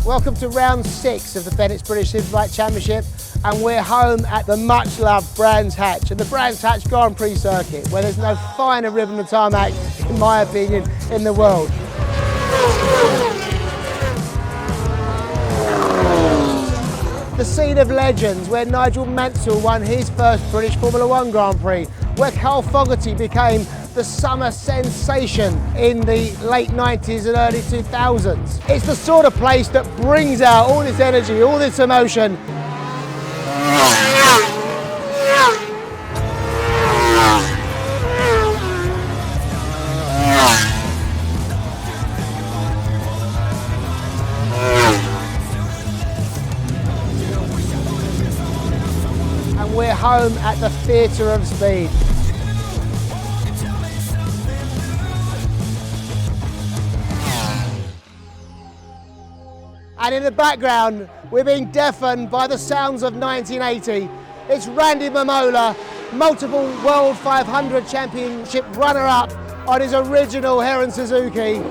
Welcome to round 6 of the Bennetts British Superbike Championship, and we're home at the much loved Brands Hatch and the Brands Hatch Grand Prix circuit, where there's no finer ribbon of tarmac, in my opinion, in the world. The scene of legends, where Nigel Mansell won his first British Formula 1 Grand Prix, where Carl Fogarty became the summer sensation in the late 90s and early 2000s. It's the sort of place that brings out all this energy, all this emotion. And we're home at the Theatre of Speed. And in the background, we're being deafened by the sounds of 1980. It's Randy Mamola, multiple World 500 Championship runner-up on his original Heron Suzuki.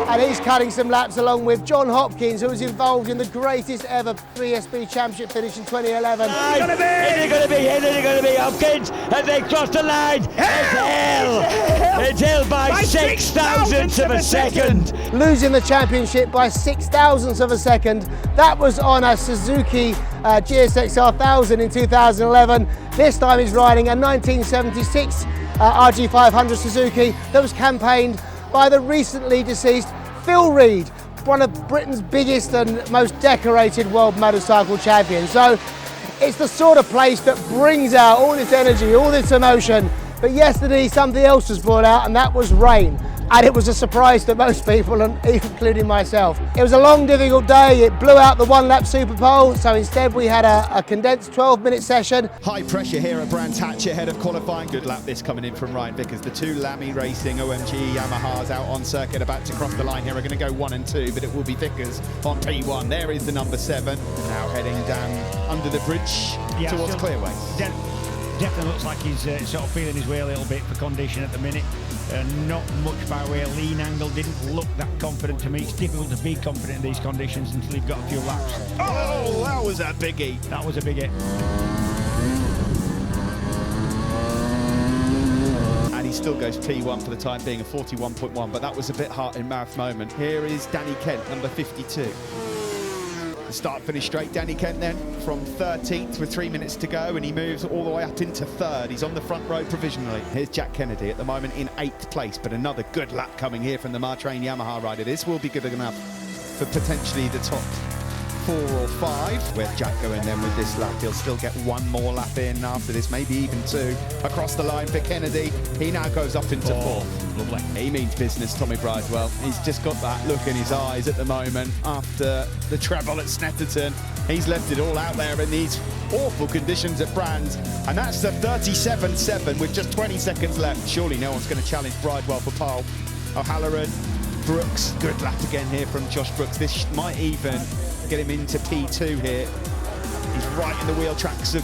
And he's cutting some laps along with John Hopkins, who was involved in the greatest ever BSB Championship finish in 2011. Is it going to be Hopkins? And they cross the line. It's Hill by 6 thousandths of a second. Losing the championship by 6 thousandths of a second. That was on a Suzuki GSX-R 1000 in 2011. This time he's riding a 1976 RG500 Suzuki that was campaigned by the recently deceased Phil Reed, one of Britain's biggest and most decorated world motorcycle champions. So it's the sort of place that brings out all this energy, all this emotion. But yesterday something else was brought out, and that was rain. And it was a surprise to most people, and including myself. It was a long, difficult day. It blew out the one-lap Super Pole, so instead we had a condensed 12-minute session. High pressure here at Brands Hatch ahead of qualifying. Good lap this coming in from Ryan Vickers. The two Lamy Racing OMG Yamahas out on circuit, about to cross the line here, are going to go 1 and 2, but it will be Vickers on P1. There is the number 7, now heading down under the bridge towards Clearway. Definitely looks like he's sort of feeling his way a little bit for condition at the minute. Not much by way of lean angle, didn't look that confident to me. It's difficult to be confident in these conditions until you've got a few laps. Oh, that was a biggie. That was a big hit. And he still goes P1 for the time being, a 41.1, but that was a bit hard in mouth moment. Here is Danny Kent, number 52. Start finish straight. Danny Kent then from 13th with 3 minutes to go, and he moves all the way up into 3rd. He's on the front row provisionally. Here's Jack Kennedy at the moment in 8th place, but another good lap coming here from the Martrain Yamaha rider. This will be good enough for potentially the top 4 or 5. With Jack going then with this lap, he'll still get 1 more lap in after this, maybe even 2. Across the line for Kennedy. He now goes up into 4th. Lovely. He means business, Tommy Bridewell. He's just got that look in his eyes at the moment after the treble at Snetterton. He's left it all out there in these awful conditions at Brands, and that's the 37.7 with just 20 seconds left. Surely no one's going to challenge Bridewell for pole. O'Halloran, Brooks, good lap again here from Josh Brooks. This might even get him into P2 here. He's right in the wheel tracks of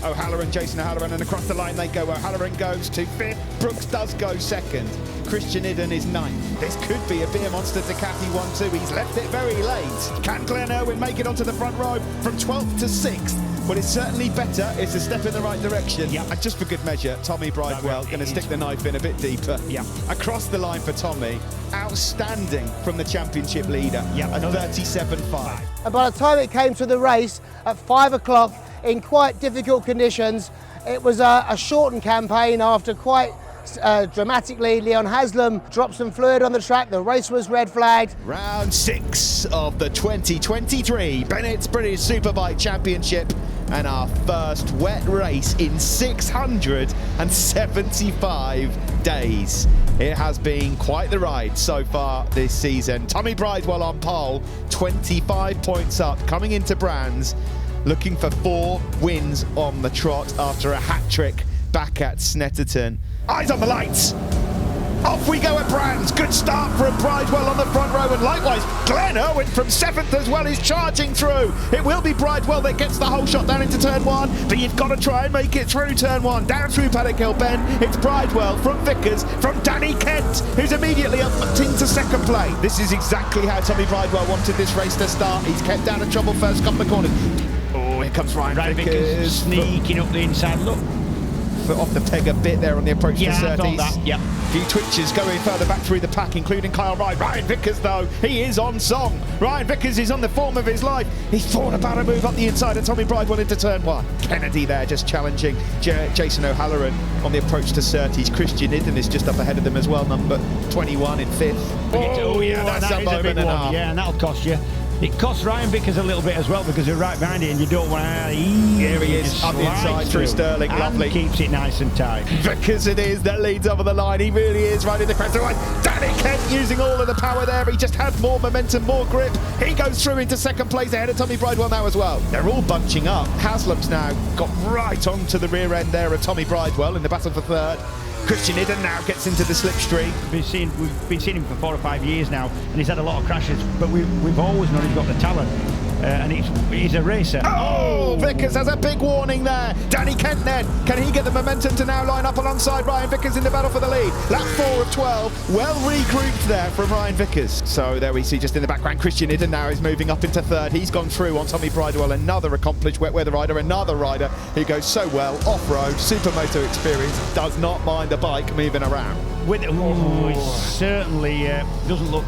O'Halloran, Jason O'Halloran, and across the line they go. O'Halloran goes to 5th, Brooks does go 2nd. Christian IDDON is 9th. This could be a beer monster Ducati 1-2. He's left it very late. Can Glenn Irwin make it onto the front row from 12th to 6th? Well, it's certainly better. It's a step in the right direction. Yep. And just for good measure, Tommy Bridewell going to stick the knife in a bit deeper. Yep. Across the line for Tommy. Outstanding from the championship leader. Yep. A 37.5. And by the time it came to the race at 5 o'clock, in quite difficult conditions, it was a shortened campaign after quite dramatically. Leon Haslam dropped some fluid on the track. The race was red flagged. Round 6 of the 2023 Bennetts British Superbike Championship, and our first wet race in 675 days. It has been quite the ride so far this season. Tommy Bridewell on pole, 25 points up, coming into Brands, looking for 4 wins on the trot after a hat-trick back at Snetterton. Eyes on the lights! Off we go at Brands. Good start from Bridewell on the front row, and likewise Glenn Irwin from 7th as well is charging through. It will be Bridewell that gets the whole shot down into turn 1, but you've got to try and make it through turn 1. Down through Paddock Hill Bend, it's Bridewell from Vickers, from Danny Kent, who's immediately up into second place. This is exactly how Tommy Bridewell wanted this race to start. He's kept down of trouble first couple of corners. Oh, here comes Ryan Vickers. Sneaking up the inside. Look, foot off the peg a bit there on the approach to Surtees. Yeah. A few twitches going further back through the pack, including Kyle Wright. Ryan Vickers, though, he is on song. Ryan Vickers is on the form of his life. He's thought about a move up the inside of Tommy Bridewell into turn 1. Kennedy there just challenging Jason O'Halloran on the approach to Surtees. Christian Iddon is just up ahead of them as well, number 21 in 5th. Oh yeah, that's a big one. Yeah, and that'll cost you. It costs Ryan Vickers a little bit as well because they're right behind it and you don't want to... Here he is, up the inside through Sterling, lovely. And keeps it nice and tight. Vickers it is that leads over the line. He really is right in the crest of the line. Danny Kent using all of the power there. He just had more momentum, more grip. He goes through into second place ahead of Tommy Bridewell now as well. They're all bunching up. Haslam's now got right onto the rear end there of Tommy Bridewell in the battle for third. Christian Iddon now gets into the slipstream. We've been seeing him for 4 or 5 years now, and he's had a lot of crashes, but we've always known he's got the talent. And he's a racer. Oh, Vickers has a big warning there. Danny Kent then, can he get the momentum to now line up alongside Ryan Vickers in the battle for the lead? Lap 4 of 12, well regrouped there from Ryan Vickers. So there we see just in the background, Christian Iddon now is moving up into third. He's gone through on Tommy Bridewell, another accomplished wet weather rider, another rider who goes so well off-road, supermoto experience, does not mind the bike moving around. It certainly doesn't look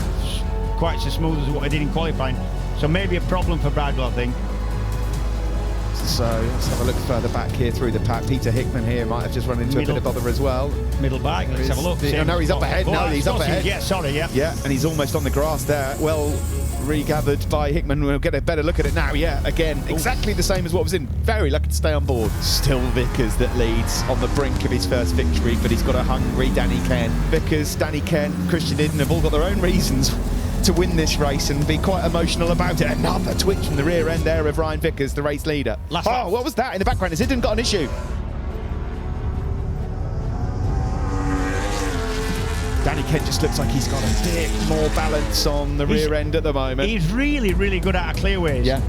quite so smooth as what I did in qualifying. So maybe a problem for Bridewell, I think. So let's have a look further back here through the pack. Peter Hickman here might have just run into a bit of bother as well. Middle bike, let's have a look. No, he's up ahead. No, he's up ahead. Yeah, sorry, yeah. Yeah, and he's almost on the grass there. Well regathered by Hickman. We'll get a better look at it now. Yeah, again, exactly the same as what was in. Very lucky to stay on board. Still Vickers that leads on the brink of his first victory, but he's got a hungry Danny Kent. Vickers, Danny Kent, Christian Iddon have all got their own reasons to win this race and be quite emotional about it. Another twitch from the rear end there of Ryan Vickers, the race leader. What was that in the background? Has Iddon got an issue? Danny Kent just looks like he's got a bit more balance on the rear end at the moment. He's really, really good at clearways. Yeah.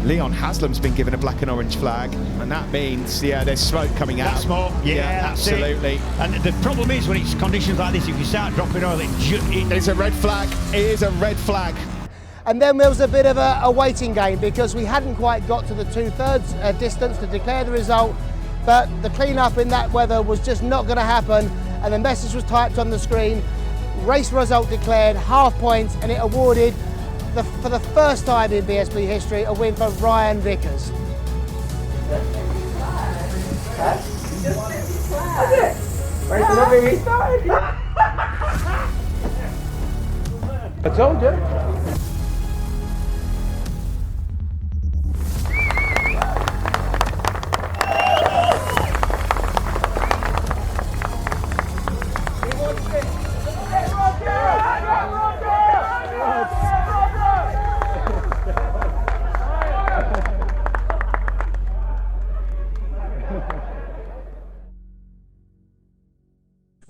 Leon Haslam's been given a black and orange flag, and that means, yeah, there's smoke coming out. That's smoke, yeah, absolutely. And the problem is when it's conditions like this, if you start dropping oil, it's a red flag. It is a red flag. And then there was a bit of a waiting game because we hadn't quite got to the 2/3 distance to declare the result, but the clean-up in that weather was just not going to happen, and the message was typed on the screen, race result declared, half points, and it awarded, for the first time in BSB history, a win for Ryan Vickers. I told you.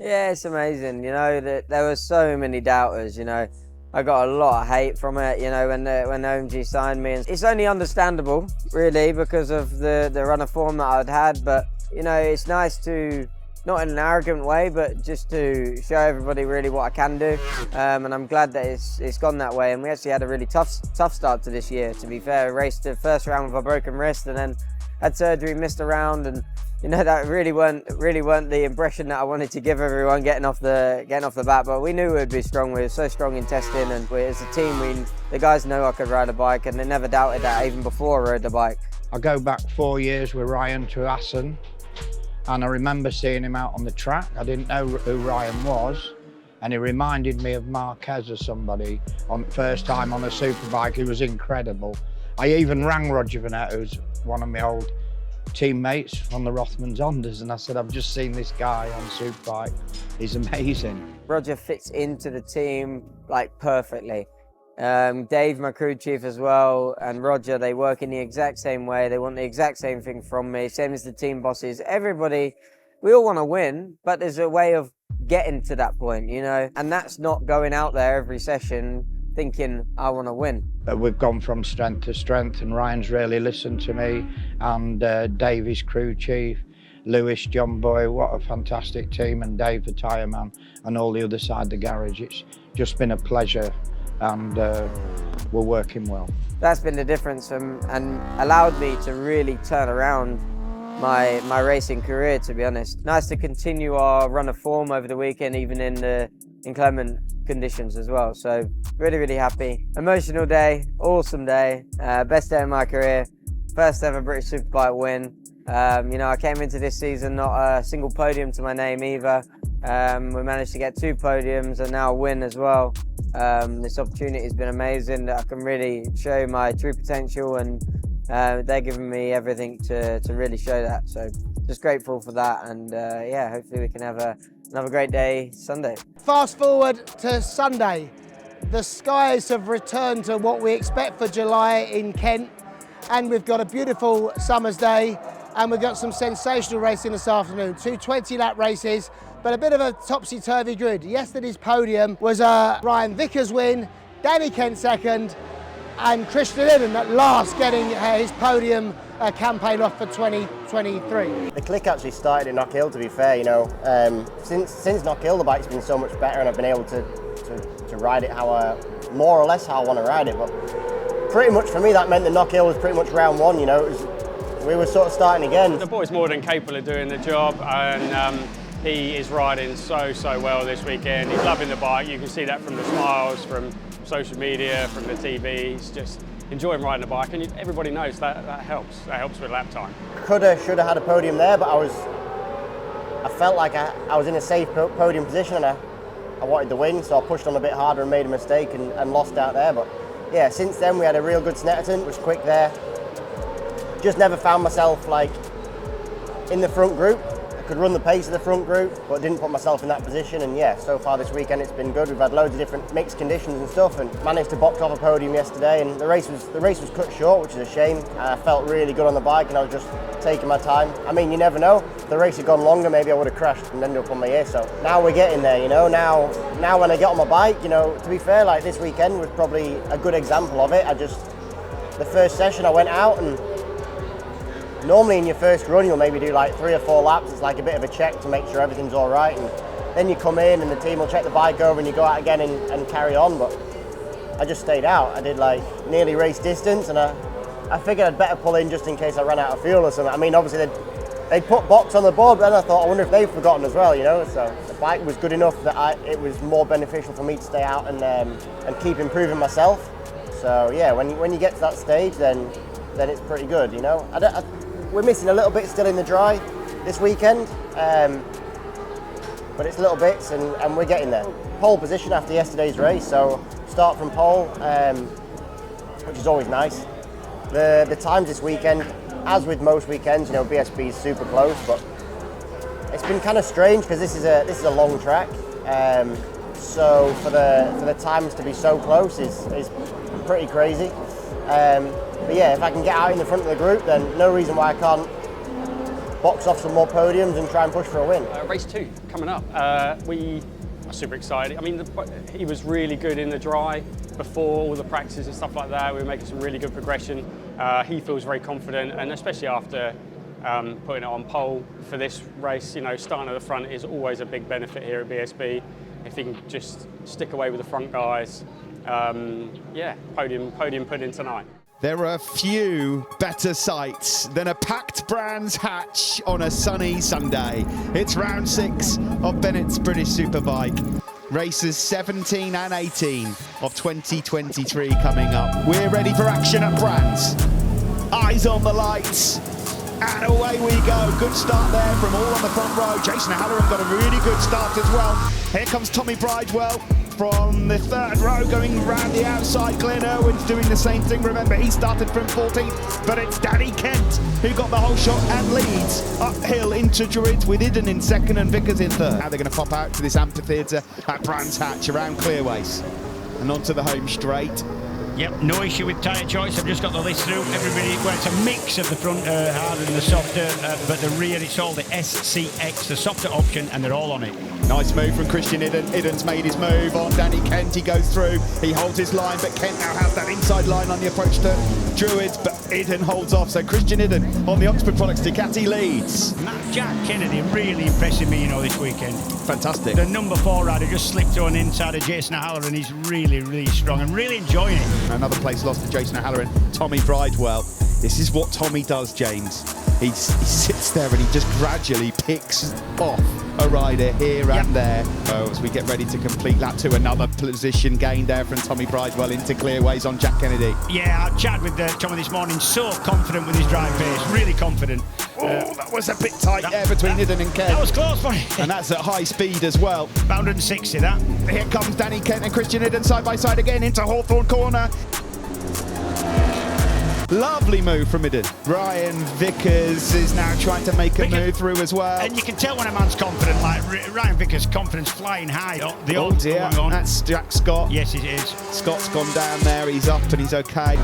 Yeah, it's amazing, you know, that there were so many doubters, you know. I got a lot of hate from it, you know, when OMG signed me. And it's only understandable, really, because of the run of form that I'd had, but, you know, it's nice to, not in an arrogant way, but just to show everybody really what I can do. And I'm glad that it's gone that way. And we actually had a really tough start to this year, to be fair. Raced the first round with a broken wrist and then had surgery, missed a round, and you know, that really weren't the impression that I wanted to give everyone getting off the bat. But we knew we'd be strong. We were so strong in testing, and as a team, the guys know I could ride a bike, and they never doubted that even before I rode the bike. I go back 4 years with Ryan to Assen, and I remember seeing him out on the track. I didn't know who Ryan was, and he reminded me of Marquez or somebody on first time on a superbike. He was incredible. I even rang Roger Bennett, who's one of my old teammates on the Rothmans Hondas, and I said, I've just seen this guy on superbike. He's amazing. Roger fits into the team like perfectly. Dave, my crew chief as well, and Roger, they work in the exact same way. They want the exact same thing from me, same as the team bosses. Everybody, we all want to win, but there's a way of getting to that point, you know, and that's not going out there every session thinking I want to win. We've gone from strength to strength, and Ryan's really listened to me, and Davey's crew chief, Lewis, John Boy, what a fantastic team, and Dave the tyre man, and all the other side of the garage. It's just been a pleasure, and we're working well. That's been the difference, and allowed me to really turn around my racing career, to be honest. Nice to continue our run of form over the weekend, even in the inclement conditions as well. So really, really happy. Emotional day, awesome day, best day of my career, first ever British Superbike win. You know, I came into this season not a single podium to my name either. We managed to get 2 podiums and now a win as well. This opportunity has been amazing, that I can really show my true potential, and they're giving me everything to really show that. So just grateful for that, and yeah, hopefully we can have another great day Sunday. Fast forward to Sunday. The skies have returned to what we expect for July in Kent, and we've got a beautiful summer's day, and we've got some sensational racing this afternoon. 2 20-lap races, but a bit of a topsy-turvy grid. Yesterday's podium was a Ryan Vickers win, Danny Kent second, and Christian IDDON at last getting his podium campaign off for 2023. The click actually started at Knockhill, to be fair, you know. Since Knockhill, the bike's been so much better, and I've been able to ride it more or less how I want to ride it. But pretty much for me, that meant that Knockhill was pretty much round 1, you know. We were sort of starting again. The boy's more than capable of doing the job, and he is riding so well this weekend. He's loving the bike. You can see that from the smiles, from social media, from the TV. He's just enjoying riding the bike, and everybody knows that helps. That helps with lap time. Should have had a podium there, but I felt like I was in a safe podium position, and I wanted the win, so I pushed on a bit harder and made a mistake and lost out there. But yeah, since then we had a real good Snetterton, was quick there. Just never found myself like in the front group. I could run the pace of the front group, but didn't put myself in that position. And yeah, so far this weekend it's been good. We've had loads of different mixed conditions and stuff, and managed to box off a podium yesterday. And the race was cut short, which is a shame. I felt really good on the bike, and I was just taking my time. I mean, you never know. If the race had gone longer, maybe I would have crashed and ended up on my ear. So now we're getting there, you know. Now when I get on my bike, you know, to be fair, like this weekend was probably a good example of it. The first session I went out, and normally in your first run you'll maybe do like 3 or 4 laps. It's like a bit of a check to make sure everything's all right, and then you come in and the team will check the bike over and you go out again and carry on. But I just stayed out. I did like nearly race distance, and I figured I'd better pull in just in case I ran out of fuel or something. I mean, obviously they'd put box on the board, but then I thought, I wonder if they've forgotten as well, you know. So the bike was good enough that it was more beneficial for me to stay out and keep improving myself. So yeah, when you get to that stage, then it's pretty good, you know. We're missing a little bit still in the dry this weekend, but it's little bits, and we're getting there. Pole position after yesterday's race, so start from pole, which is always nice. The times this weekend, as with most weekends, you know, BSB is super close, but it's been kind of strange because this is a long track, so for the times to be so close is pretty crazy. But yeah, if I can get out in the front of the group, then no reason why I can't box off some more podiums and try and push for a win. Race 2 coming up. We are super excited. I mean, he was really good in the dry before all the practices and stuff like that. We were making some really good progression. He feels very confident, and especially after putting it on pole for this race, you know, starting at the front is always a big benefit here at BSB. If he can just stick away with the front guys, yeah, podium pudding tonight. There are few better sights than a packed Brands Hatch on a sunny Sunday. It's round 6 of Bennetts British Superbike. Races 17 and 18 of 2023 coming up. We're ready for action at Brands. Eyes on the lights. And away we go. Good start there from all on the front row. Jason Halloran got a really good start as well. Here comes Tommy Bridewell from the 3rd row going round the outside. Glenn Irwin's doing the same thing. Remember, he started from 14th, but it's Danny Kent who got the whole shot and leads uphill into Druids with IDDON in 2nd and Vickers in 3rd. Now they're going to pop out to this amphitheatre at Brands Hatch around Clearways and onto the home straight. Yep, no issue with tyre choice. I've just got the list through. Everybody, well, it's a mix of the front harder and the softer, but the rear, it's all the SCX, the softer option, and they're all on it. Nice move from Christian Idden. Idden's made his move on Danny Kent. He goes through, he holds his line, but Kent now has that inside line on the approach to Druids, but Idden holds off. So Christian Idden on the Oxford Products Ducati leads. And that Jack Kennedy really impressing me, you know, this weekend. Fantastic. The number 4 rider just slipped through on the inside of Jason O'Halloran. He's really, really strong and really enjoying it. Another place lost to Jason O'Halloran. Tommy Bridewell. This is what Tommy does, James. He sits there and he just gradually picks off a rider here and there. Oh, as we get ready to complete lap 2, another position gain there from Tommy Bridewell into clearways on Jack Kennedy. Yeah, I chatted with Tommy this morning, so confident with his drive pace, really confident. Oh, that was a bit tight there between Idden and Kent. That was close for him. And that's at high speed as well. About 160, that. Here comes Danny Kent and Christian Idden side by side again into Hawthorne corner. Lovely move from Idden. Ryan Vickers is now trying to make a move through as well. And you can tell when a man's confident, like Ryan Vickers' confidence flying high. The oh dear, that's Jack Scott. Yes, it is. Scott's gone down there, he's up and he's okay.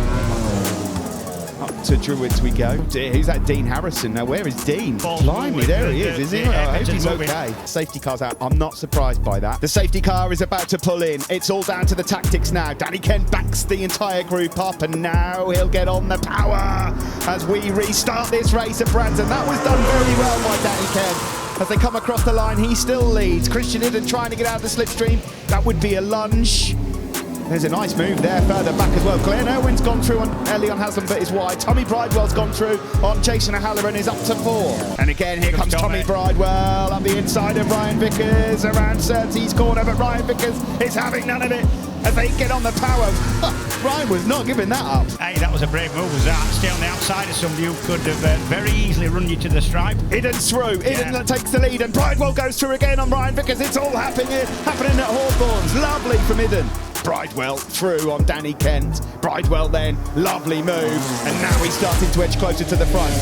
Up to Druids we go. Dear, who's that? Dean Harrison. Now, where is Dean? Blimey, there he is he? I hope he's okay. Safety car's out. I'm not surprised by that. The safety car is about to pull in. It's all down to the tactics now. Danny Kent backs the entire group up, and now he'll get on the power as we restart this race at Brands. And that was done very well by Danny Kent. As they come across the line, he still leads. Christian Idden trying to get out of the slipstream. That would be a lunge. There's a nice move there further back as well. Glenn Irwin's gone through on Leon Haslam, but is wide. Tommy Bridewell's gone through on Jason O'Halloran, is up to 4. And again, here comes Tommy Bridewell up the inside of Ryan Vickers around Surtees corner, but Ryan Vickers is having none of it as they get on the power. Ryan was not giving that up. Hey, that was a brave move, was that? Stay on the outside of somebody who could have very easily run you to the stripe. Idden's through. Idden takes the lead, and Bridewell goes through again on Ryan Vickers. It's all happening at Hawthorns. Lovely from Idden. Bridewell through on Danny Kent. Bridewell then, lovely move, and now he's starting to edge closer to the front.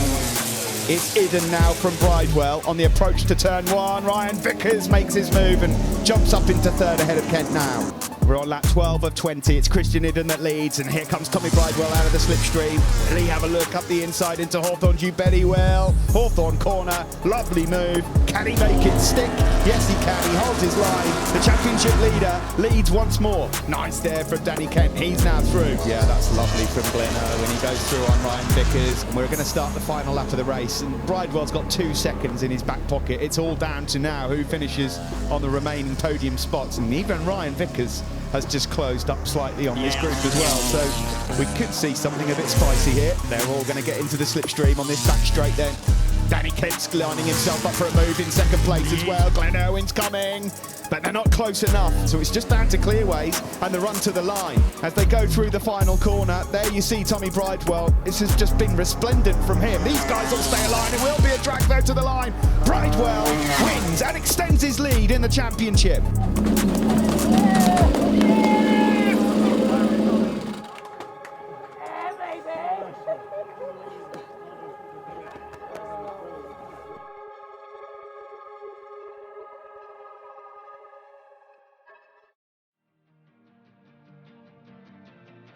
It's Idden now from Bridewell on the approach to turn 1. Ryan Vickers makes his move and jumps up into 3rd ahead of Kent now. We're on lap 12 of 20. It's Christian Idden that leads, and here comes Tommy Bridewell out of the slipstream. Will he have a look up the inside into Hawthorne? You bet he will. Hawthorne corner, lovely move. Can he make it stick? Yes, he can. He holds his line. The championship leader leads once more. Nice there from Danny Kent. He's now through. Yeah, that's lovely from Glenn when he goes through on Ryan Vickers. And we're going to start the final lap of the race, and Bridewell's got 2 seconds in his back pocket. It's all down to now who finishes on the remaining podium spots, and even Ryan Vickers has just closed up slightly on this group as well, so we could see something a bit spicy here. They're all going to get into the slipstream on this back straight then. Danny Kent's lining himself up for a move in 2nd place as well. Glenn Irwin's coming, but they're not close enough, so it's just down to clearways and the run to the line. As they go through the final corner, there you see Tommy Bridewell. This has just been resplendent from him. These guys will stay aligned. It will be a drag though to the line. Bridewell wins and extends his lead in the championship.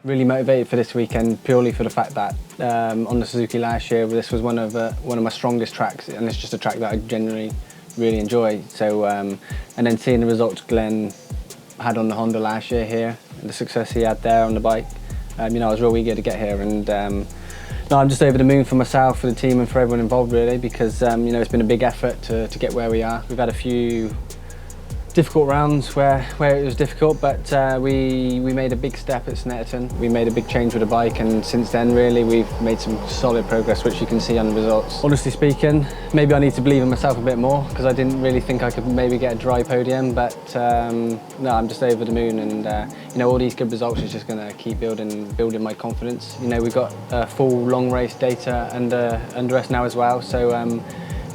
Really motivated for this weekend purely for the fact that on the Suzuki last year, this was one of my strongest tracks, and it's just a track that I genuinely really enjoy. So and then seeing the results Glenn had on the Honda last year here, and the success he had there on the bike, you know, I was real eager to get here, and no, I'm just over the moon for myself, for the team, and for everyone involved really, because you know, it's been a big effort to get where we are. We've had a few difficult rounds where it was difficult, but we made a big step at Snetterton. We made a big change with the bike, and since then really we've made some solid progress, which you can see on the results. Honestly speaking, maybe I need to believe in myself a bit more, because I didn't really think I could maybe get a dry podium, but no, I'm just over the moon, and you know, all these good results is just going to keep building my confidence. You know, we've got full long race data under us now as well, so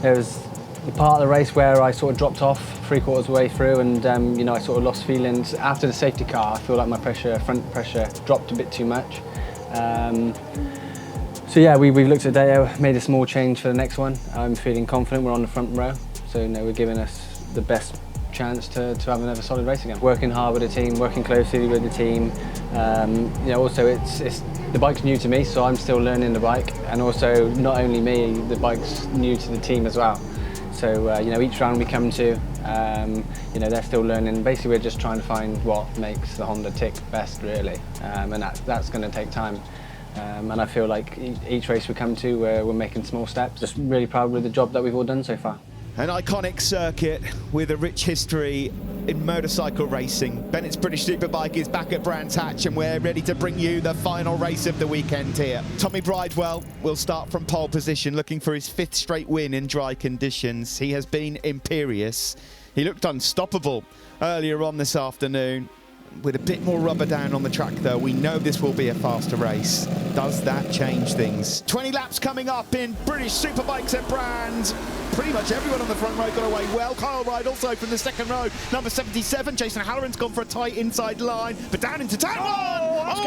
there was the part of the race where I sort of dropped off 3/4 of the way through, and you know, I sort of lost feelings after the safety car. I feel like my front pressure dropped a bit too much. So yeah, we've looked at data, made a small change for the next one. I'm feeling confident. We're on the front row, so you know, we're giving us the best chance to have another solid race again. Working hard with the team, working closely with the team. You know, also it's the bike's new to me, so I'm still learning the bike, and also not only me, the bike's new to the team as well. So you know, each round we come to, you know, they're still learning. Basically, we're just trying to find what makes the Honda tick best, really, and that's going to take time. And I feel like each race we come to, we're making small steps. Just really proud with the job that we've all done so far. An iconic circuit with a rich history in motorcycle racing. Bennetts British Superbike is back at Brands Hatch, and we're ready to bring you the final race of the weekend here. Tommy Bridewell will start from pole position, looking for his 5th straight win in dry conditions. He has been imperious. He looked unstoppable earlier on this afternoon. With a bit more rubber down on the track though, we know this will be a faster race. Does that change things? 20 laps coming up in British Superbikes at Brands. Pretty much everyone on the front row got away well. Kyle Ride also from the second row. Number 77, Jason Halloran's gone for a tight inside line, but down into turn one!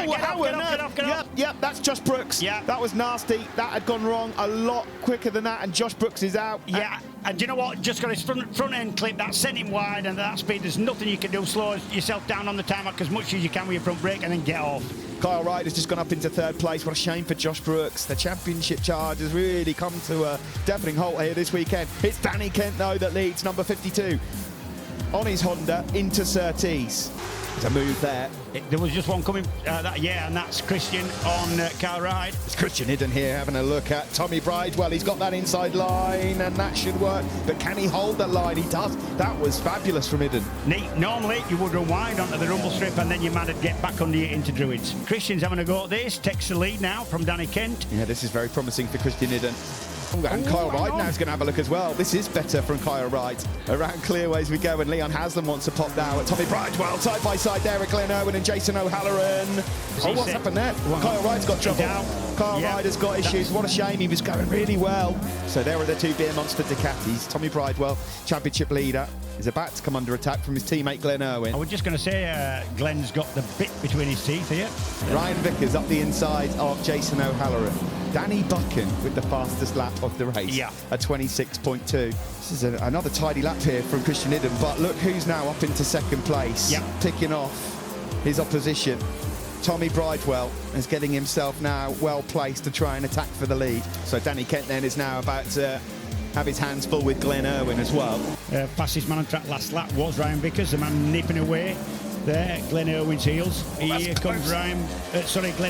Get off. Yep, that's Josh Brooks. Yeah. That was nasty. That had gone wrong a lot quicker than that, and Josh Brooks is out. Yeah, and do you know what? Just got his front end clip, that sent him wide, and at that speed, there's nothing you can do. Slow yourself down on the tarmac as much as you can with your front brake and then get off. Kyle Wright has just gone up into 3rd place. What a shame for Josh Brooks. The championship charge has really come to a deafening halt here this weekend. It's Danny Kent, though, that leads, number 52, on his Honda into Surtees. There's a move there. There was just one coming, and that's Christian on Kyle Ride. It's Christian Hidden here having a look at Tommy Bridewell. He's got that inside line, and that should work. But can he hold that line? He does. That was fabulous from Hidden. Normally, you would run wide onto the rumble strip, and then you might get back under you into Druids. Christian's having a go at this, takes the lead now from Danny Kent. Yeah, this is very promising for Christian Hidden. And Kyle Wright now is going to have a look as well. This is better from Kyle Wright. Around clearways we go, and Leon Haslam wants to pop now at Tommy Bridewell. Side by side there at Glenn Irwin and Jason O'Halloran. What's happened there? Kyle Wright's got trouble. Kyle Wright has got issues. What a shame. He was going really well. So there are the 2 Beer Monster Ducatis. Tommy Bridewell, championship leader, is about to come under attack from his teammate Glenn Irwin. I was just going to say, Glenn's got the bit between his teeth here. Ryan Vickers up the inside of Jason O'Halloran. Danny Buchan with the fastest lap of the race, yeah, at 26.2. This is another tidy lap here from Christian Hidden, but look who's now up into 2nd place, picking off his opposition. Tommy Bridewell is getting himself now well placed to try and attack for the lead. So Danny Kent then is now about to have his hands full with Glenn Irwin as well. Fastest man on track last lap was Ryan Vickers, the man nipping away there, Glenn Irwin's heels. Here comes Glenn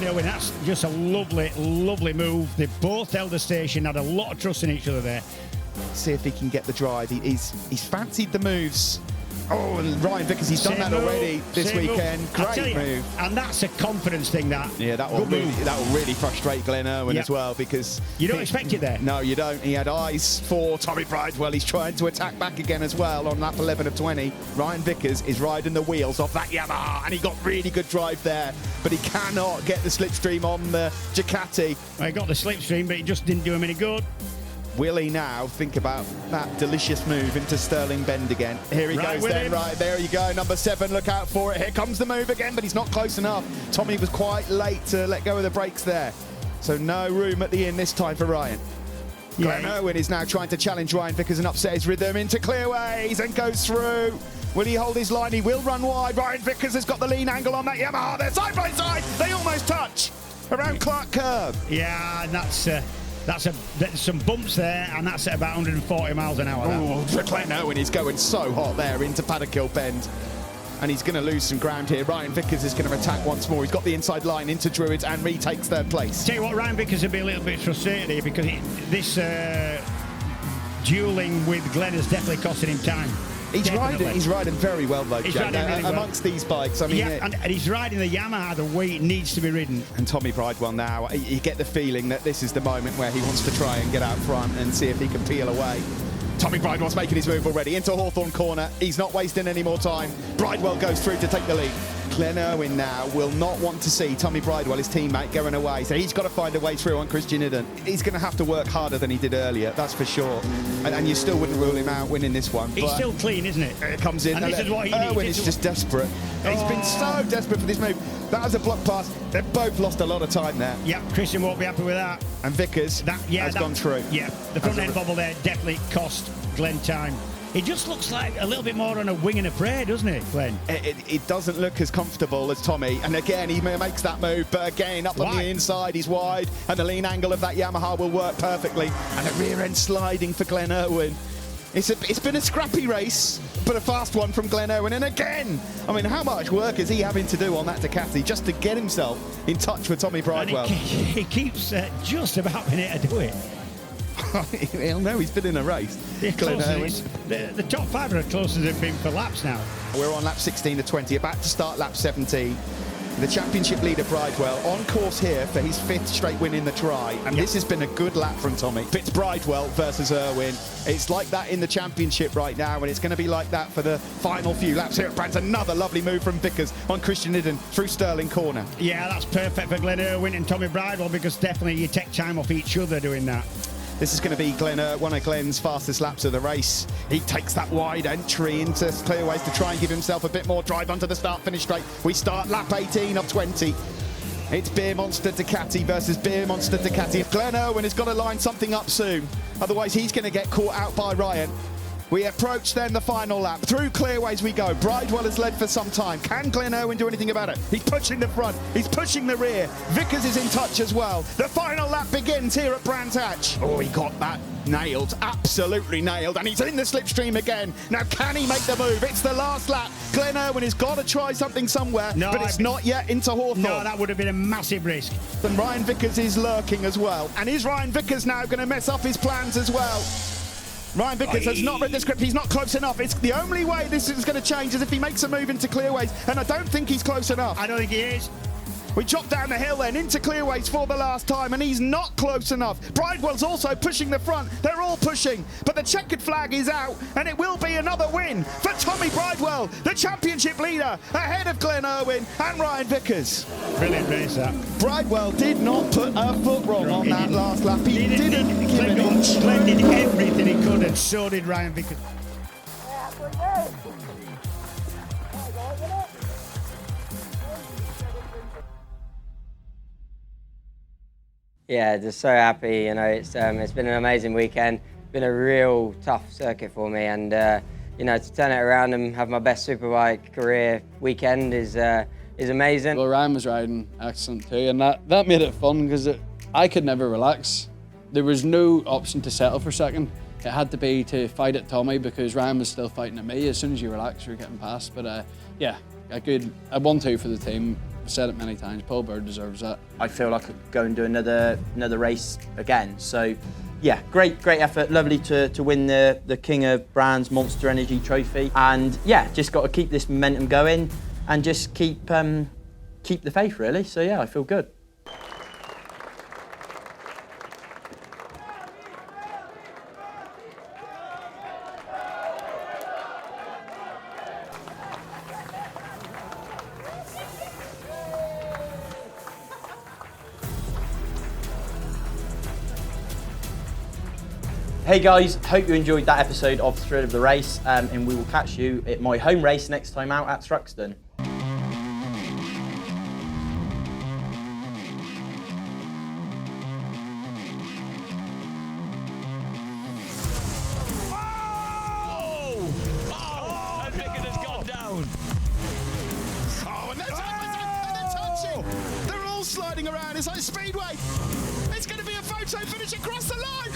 Irwin. That's just a lovely, lovely move. They both held the station, had a lot of trust in each other there. See if he can get the drive. He's fancied the moves. Oh, and Ryan Vickers, he's done that already this weekend. Great move. And that's a confidence thing, that. Yeah, that will really frustrate Glenn Irwin as well, because you don't expect it there. No, you don't. He had eyes for Tommy Bridewell. He's trying to attack back again as well on lap 11 of 20. Ryan Vickers is riding the wheels off that Yamaha, and he got really good drive there, but he cannot get the slipstream on the Ducati. Well, he got the slipstream, but it just didn't do him any good. Will he now think about that delicious move into Sterling Bend again? Here he goes then, right, there you go, number 7, look out for it. Here comes the move again, but he's not close enough. Tommy was quite late to let go of the brakes there. So no room at the end this time for Ryan. Glenn Irwin is now trying to challenge Ryan Vickers and upset his rhythm into clearways and goes through. Will he hold his line? He will run wide. Ryan Vickers has got the lean angle on that Yamaha. They're side by side. They almost touch around Clark Curve. Yeah, and that's some bumps there, and that's at about 140 miles an hour. Oh, Glenn Irwin is going so hot there into Paddock Bend, and he's going to lose some ground here. Ryan Vickers is going to attack once more. He's got the inside line into Druids and retakes 3rd place. Tell you what, Ryan Vickers will be a little bit frustrated here, because this duelling with Glenn has definitely costed him time. He's riding very well though, Jack, amongst these bikes. I mean, and he's riding the Yamaha the way it needs to be ridden. And Tommy Bridewell now, you get the feeling that this is the moment where he wants to try and get out front and see if he can peel away. Tommy Bridewell's making his move already into Hawthorne Corner. He's not wasting any more time. Bridewell goes through to take the lead. Glenn Irwin now will not want to see Tommy Bridewell, his teammate, going away. So he's got to find a way through on Christian Hidden. He's going to have to work harder than he did earlier, that's for sure. And you still wouldn't rule him out winning this one. He's still clean, isn't it? It comes in. And this is what he Irwin needs. is just desperate. He's been so desperate for this move. That was a block pass. They've both lost a lot of time there. Yeah, Christian won't be happy with that. And Vickers has gone through. Yeah, the front end bubble there definitely cost Glenn time. He just looks like a little bit more on a wing and a prayer, doesn't he, Glenn? It doesn't look as comfortable as Tommy, and again he makes that move, but again up on the inside he's wide, and the lean angle of that Yamaha will work perfectly, and the rear end sliding for Glenn Irwin. It's been a scrappy race, but a fast one from Glenn Irwin, and again, I mean, how much work is he having to do on that Ducati just to get himself in touch with Tommy Bridewell? He keeps just about being able to do it. He'll know he's been in a race. The top 5 are as close as they've been for laps now. We're on lap 16 to 20, about to start lap 17. The championship leader Bridewell on course here for his 5th straight win in the try, and this has been a good lap from Tommy. It's Bridewell versus Irwin. It's like that in the championship right now, and it's going to be like that for the final few laps here at Brands. Another lovely move from Vickers on Christian IDDON through Sterling Corner. Yeah, that's perfect for Glenn Irwin and Tommy Bridewell, because definitely you take time off each other doing that. This is going to be one of Glenn's fastest laps of the race. He takes that wide entry into clearways to try and give himself a bit more drive onto the start-finish straight. We start lap 18 of 20. It's Beer Monster Ducati versus Beer Monster Ducati. Glenn Irwin has got to line something up soon, otherwise he's going to get caught out by Ryan. We approach then the final lap. Through clearways we go. Bridewell has led for some time. Can Glenn Irwin do anything about it? He's pushing the front. He's pushing the rear. Vickers is in touch as well. The final lap begins here at Brands Hatch. Oh, he got that nailed. Absolutely nailed. And he's in the slipstream again. Now, can he make the move? It's the last lap. Glenn Irwin has got to try something somewhere, but it's not yet into Hawthorne. No, that would have been a massive risk. And Ryan Vickers is lurking as well. And is Ryan Vickers now going to mess up his plans as well? Ryan Vickers has not read the script. He's not close enough. It's the only way this is going to change is if he makes a move into clearways, and I don't think he's close enough. I don't think he is. We drop down the hill then into clearways for the last time, and he's not close enough. Bridewell's also pushing the front. They're all pushing, but the checkered flag is out, and it will be another win for Tommy Bridewell, the championship leader, ahead of Glenn Irwin and Ryan Vickers. Brilliant race, that. Bridewell did not put a foot wrong on that last lap. He didn't give an inch. Glenn did everything he could, and so did Ryan Vickers. Yeah, just so happy. You know, it's been an amazing weekend. Been a real tough circuit for me, and you know, to turn it around and have my best superbike career weekend is amazing. Well, Ryan was riding excellent too, and that made it fun because I could never relax. There was no option to settle for second. It had to be to fight at Tommy because Ryan was still fighting at me. As soon as you relax, you're getting past. But yeah, a 1-2 for the team. I've said it many times, Paul Bird deserves that. I feel like I could go and do another race again. So yeah, great effort. Lovely to win the King of Brands Monster Energy Trophy. And yeah, just got to keep this momentum going and just keep the faith really. So yeah, I feel good. Hey guys, hope you enjoyed that episode of Thrill of the Race, and we will catch you at my home race next time out at THRUXTON. And Vickers has gone down. Oh, and they're touching. They're all sliding around. It's like Speedway. It's going to be a photo finish across the line.